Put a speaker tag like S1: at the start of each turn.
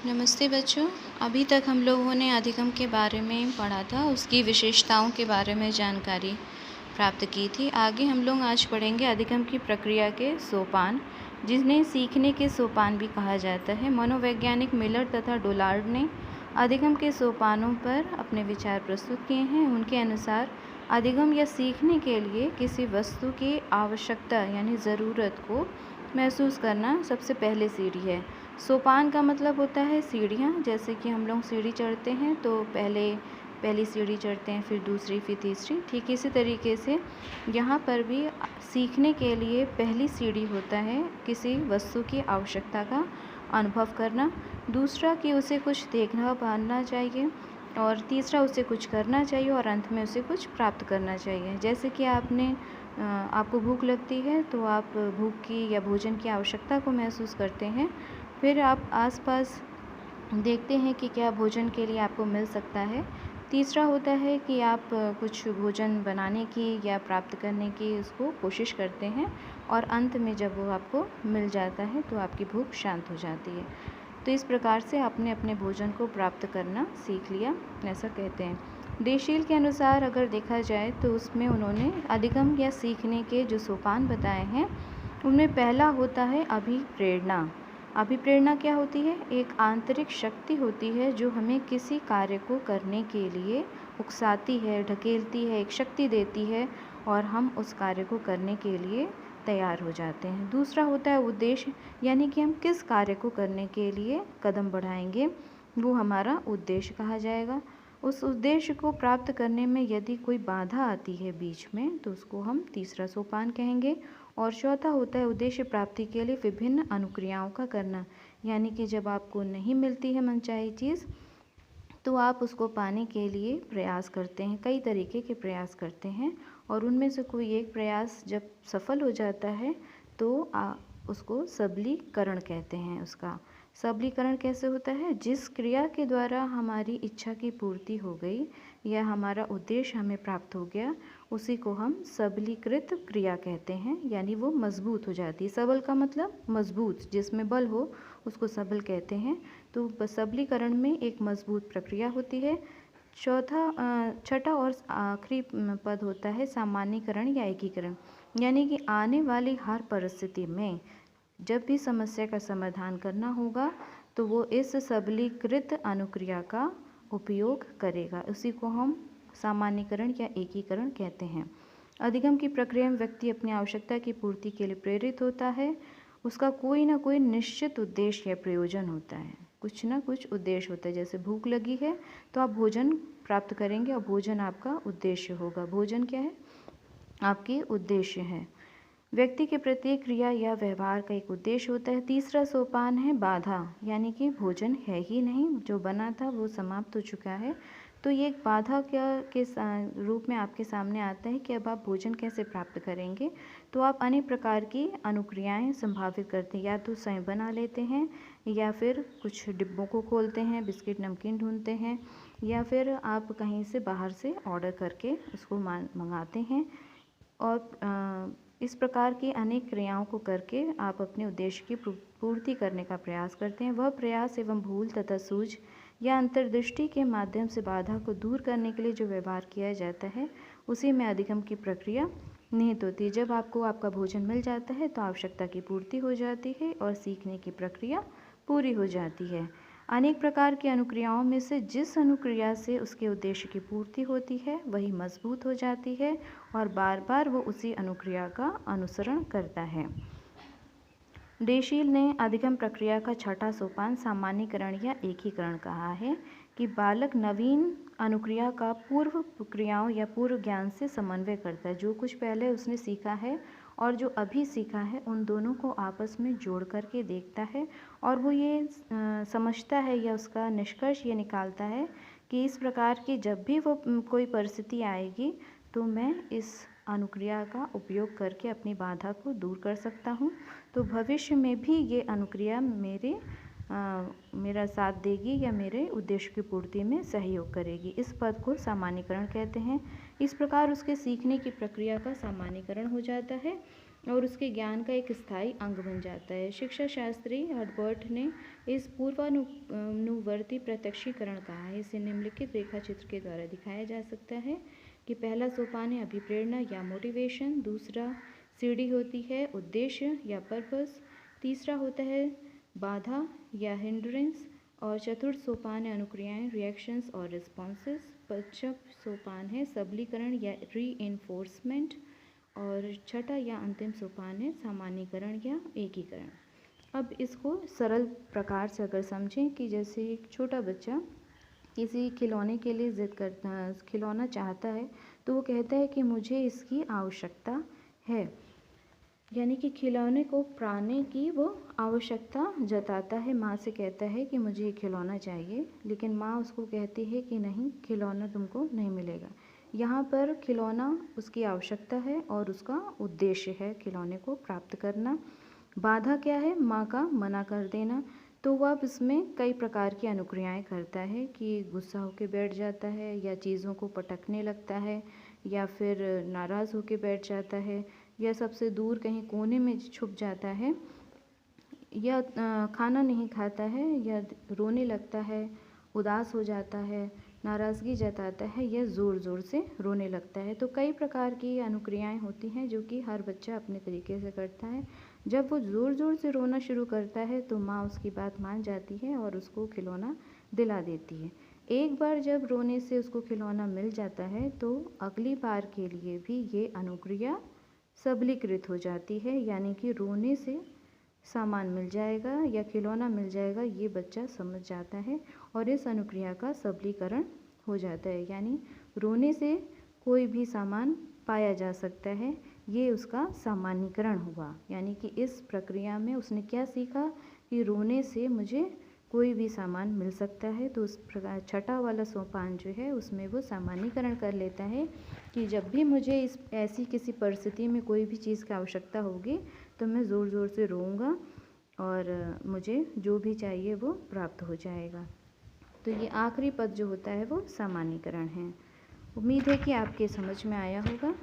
S1: नमस्ते बच्चों। अभी तक हम लोगों ने अधिगम के बारे में पढ़ा था, उसकी विशेषताओं के बारे में जानकारी प्राप्त की थी। आगे हम लोग आज पढ़ेंगे अधिगम की प्रक्रिया के सोपान, जिन्हें सीखने के सोपान भी कहा जाता है। मनोवैज्ञानिक मिलर तथा डोलार्ड ने अधिगम के सोपानों पर अपने विचार प्रस्तुत किए हैं। उनके अनुसार अधिगम या सीखने के लिए किसी वस्तु की आवश्यकता यानी ज़रूरत को महसूस करना सबसे पहले सीढ़ी है। सोपान का मतलब होता है सीढ़ियाँ। जैसे कि हम लोग सीढ़ी चढ़ते हैं तो पहली सीढ़ी चढ़ते हैं, फिर दूसरी, फिर तीसरी। ठीक इसी तरीके से यहाँ पर भी सीखने के लिए पहली सीढ़ी होता है किसी वस्तु की आवश्यकता का अनुभव करना, दूसरा कि उसे कुछ देखना पाना चाहिए, और तीसरा उसे कुछ करना चाहिए, और अंत में उसे कुछ प्राप्त करना चाहिए। जैसे कि आपको भूख लगती है तो आप भूख की या भोजन की आवश्यकता को महसूस करते हैं। फिर आप आसपास देखते हैं कि क्या भोजन के लिए आपको मिल सकता है। तीसरा होता है कि आप कुछ भोजन बनाने की या प्राप्त करने की उसको कोशिश करते हैं, और अंत में जब वो आपको मिल जाता है तो आपकी भूख शांत हो जाती है। तो इस प्रकार से आपने अपने भोजन को प्राप्त करना सीख लिया, ऐसा कहते हैं। देशील के अनुसार अगर देखा जाए तो उसमें उन्होंने अधिगम या सीखने के जो सोपान बताए हैं, उनमें पहला होता है अभिप्रेरणा। अभिप्रेरणा क्या होती है? एक आंतरिक शक्ति होती है जो हमें किसी कार्य को करने के लिए उकसाती है, ढकेलती है, एक शक्ति देती है, और हम उस कार्य को करने के लिए तैयार हो जाते हैं। दूसरा होता है उद्देश्य, यानी कि हम किस कार्य को करने के लिए कदम बढ़ाएंगे, वो हमारा उद्देश्य कहा जाएगा। उस उद्देश्य को प्राप्त करने में यदि कोई बाधा आती है बीच में, तो उसको हम तीसरा सोपान कहेंगे। और चौथा होता है उद्देश्य प्राप्ति के लिए विभिन्न अनुक्रियाओं का करना, यानी कि जब आपको नहीं मिलती है मनचाही चीज़, तो आप उसको पाने के लिए प्रयास करते हैं, कई तरीके के प्रयास करते हैं, और उनमें से कोई एक प्रयास जब सफल हो जाता है तो उसको सबलीकरण कहते हैं। उसका सबलीकरण कैसे होता है? जिस क्रिया के द्वारा हमारी इच्छा की पूर्ति हो गई या हमारा उद्देश्य हमें प्राप्त हो गया, उसी को हम सबलीकृत क्रिया कहते हैं, यानी वो मजबूत हो जाती है। सबल का मतलब मजबूत, जिसमें बल हो उसको सबल कहते हैं। तो सबलीकरण में एक मजबूत प्रक्रिया होती है। छठा और आखिरी पद होता है सामान्यीकरण या एकीकरण, यानी कि आने वाली हर परिस्थिति में जब भी समस्या का समाधान करना होगा तो वो इस सबलीकृत अनुक्रिया का उपयोग करेगा। उसी को हम सामान्यीकरण या एकीकरण कहते हैं। अधिगम की प्रक्रिया में व्यक्ति अपनी आवश्यकता की पूर्ति के लिए प्रेरित होता है। उसका कोई ना कोई निश्चित उद्देश्य या प्रयोजन होता है, कुछ ना कुछ उद्देश्य होता है। जैसे भूख लगी है तो आप भोजन प्राप्त करेंगे, और भोजन आपका उद्देश्य होगा। भोजन क्या है? आपके उद्देश्य है। व्यक्ति के प्रत्येक क्रिया या व्यवहार का एक उद्देश्य होता है। तीसरा सोपान है बाधा, यानी कि भोजन है ही नहीं, जो बना था वो समाप्त हो चुका है, तो ये एक बाधा के रूप में आपके सामने आता है कि अब आप भोजन कैसे प्राप्त करेंगे। तो आप अनेक प्रकार की अनुक्रियाएं संभावित करते हैं, या तो स्वयं बना लेते हैं, या फिर कुछ डिब्बों को खोलते हैं, बिस्किट नमकीन ढूंढते हैं, या फिर आप कहीं से बाहर से ऑर्डर करके उसको मंगाते हैं। और इस प्रकार की अनेक क्रियाओं को करके आप अपने उद्देश्य की पूर्ति करने का प्रयास करते हैं। वह प्रयास एवं भूल तथा सूझ या अंतर्दृष्टि के माध्यम से बाधा को दूर करने के लिए जो व्यवहार किया जाता है, उसी में अधिगम की प्रक्रिया निहित होती है। जब आपको आपका भोजन मिल जाता है तो आवश्यकता की पूर्ति हो जाती है और सीखने की प्रक्रिया पूरी हो जाती है। अनेक प्रकार की अनुक्रियाओं में से जिस अनुक्रिया से उसके उद्देश्य की पूर्ति होती है वही मजबूत हो जाती है, और बार बार वो उसी अनुक्रिया का अनुसरण करता है। देशील ने अधिगम प्रक्रिया का छठा सोपान सामान्यीकरण या एकीकरण कहा है कि बालक नवीन अनुक्रिया का पूर्व प्रक्रियाओं या पूर्व ज्ञान से समन्वय करता है। जो कुछ पहले उसने सीखा है और जो अभी सीखा है, उन दोनों को आपस में जोड़ करके देखता है, और वो ये समझता है या उसका निष्कर्ष ये निकालता है कि इस प्रकार की जब भी वो कोई परिस्थिति आएगी तो मैं इस अनुक्रिया का उपयोग करके अपनी बाधा को दूर कर सकता हूँ। तो भविष्य में भी ये अनुक्रिया मेरा साथ देगी या मेरे उद्देश्य की पूर्ति में सहयोग करेगी। इस पद को सामान्यीकरण कहते हैं। इस प्रकार उसके सीखने की प्रक्रिया का सामान्यीकरण हो जाता है। और उसके ज्ञान का एक स्थायी अंग बन जाता है। शिक्षा शास्त्री हर्बर्ट ने इस पूर्वानुवर्ती प्रत्यक्षीकरण कहा है। इसे निम्नलिखित रेखा चित्र के द्वारा दिखाया जा सकता है कि पहला सोपान है अभिप्रेरणा या मोटिवेशन, दूसरा सीढ़ी होती है उद्देश्य या पर्पस, तीसरा होता है बाधा या हिंड्रेंस, और चतुर्थ सोपान है अनुक्रियाएं रिएक्शंस और रिस्पॉन्सेस, पंचम सोपान है सबलीकरण या रीइंफोर्समेंट, और छठा या अंतिम सोपान है सामान्यीकरण या एकीकरण। अब इसको सरल प्रकार से अगर समझें कि जैसे एक छोटा बच्चा किसी खिलौने के लिए ज़िद करता, खिलौना चाहता है, तो वो कहता है कि मुझे इसकी आवश्यकता है, यानी कि खिलौने को पाने की वो आवश्यकता जताता है। माँ से कहता है कि मुझे ये खिलौना चाहिए, लेकिन माँ उसको कहती है कि नहीं, खिलौना तुमको नहीं मिलेगा। यहाँ पर खिलौना उसकी आवश्यकता है और उसका उद्देश्य है खिलौने को प्राप्त करना। बाधा क्या है? माँ का मना कर देना। तो वह अब इसमें कई प्रकार की अनुक्रियाएं करता है कि गुस्सा होकर बैठ जाता है, या चीज़ों को पटकने लगता है, या फिर नाराज़ होकर बैठ जाता है, या सबसे दूर कहीं कोने में छुप जाता है, या खाना नहीं खाता है, या रोने लगता है, उदास हो जाता है, नाराज़गी जताता है, या ज़ोर ज़ोर से रोने लगता है। तो कई प्रकार की अनुक्रियाएं होती हैं जो कि हर बच्चा अपने तरीके से करता है। जब वो ज़ोर ज़ोर से रोना शुरू करता है तो माँ उसकी बात मान जाती है और उसको खिलौना दिला देती है। एक बार जब रोने से उसको खिलौना मिल जाता है तो अगली बार के लिए भी ये अनुक्रिया सबलीकृत हो जाती है, यानी कि रोने से सामान मिल जाएगा या खिलौना मिल जाएगा, ये बच्चा समझ जाता है और इस अनुक्रिया का सबलीकरण हो जाता है, यानी रोने से कोई भी सामान पाया जा सकता है, ये उसका सामान्यीकरण हुआ। यानी कि इस प्रक्रिया में उसने क्या सीखा कि रोने से मुझे कोई भी सामान मिल सकता है। तो उस प्रकार छठा वाला सोपान जो है उसमें वो सामान्यीकरण कर लेता है कि जब भी मुझे इस ऐसी किसी परिस्थिति में कोई भी चीज़ की आवश्यकता होगी तो मैं ज़ोर ज़ोर से रोऊंगा और मुझे जो भी चाहिए वो प्राप्त हो जाएगा। तो ये आखिरी पद जो होता है वो सामान्यीकरण है। उम्मीद है कि आपके समझ में आया होगा।